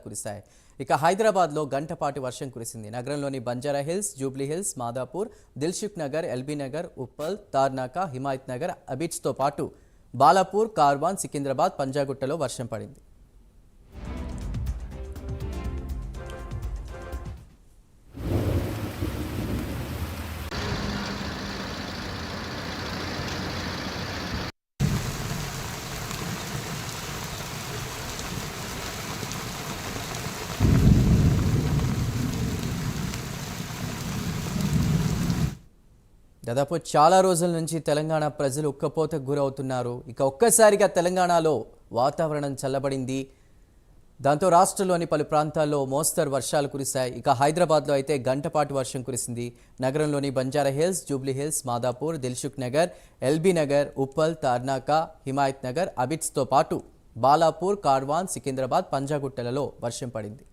కురిశాయి. ఇక హైదరాబాద్లో గంటపాటి వర్షం కురిసింది. నగరంలోని Banjara Hills, Jubilee Hills, Madapur, Dilsukh Nagar, LB Nagar, Uppal, Tarnaka, Himayat Nagar, అబిడ్స్తో పాటు బాలాపూర్, కార్వాన్, సికింద్రాబాద్, పంజాగుట్టలో వర్షం పడింది. దాదాపు చాలా రోజుల నుంచి తెలంగాణ ప్రజలు ఉక్కపోతకు గురవుతున్నారు. ఇక ఒక్కసారిగా తెలంగాణలో వాతావరణం చల్లబడింది. దాంతో రాష్ట్రంలోని పలు ప్రాంతాల్లో మోస్తరు వర్షాలు కురిశాయి. ఇక హైదరాబాద్లో అయితే గంటపాటు వర్షం కురిసింది. నగరంలోని Banjara Hills, Jubilee Hills, Madapur, Dilsukh Nagar, LB Nagar, Uppal, Tarnaka, Himayat Nagar, అబిడ్స్తో పాటు బాలాపూర్, కార్వాన్, సికింద్రాబాద్, పంజాగుట్టలలో వర్షం పడింది.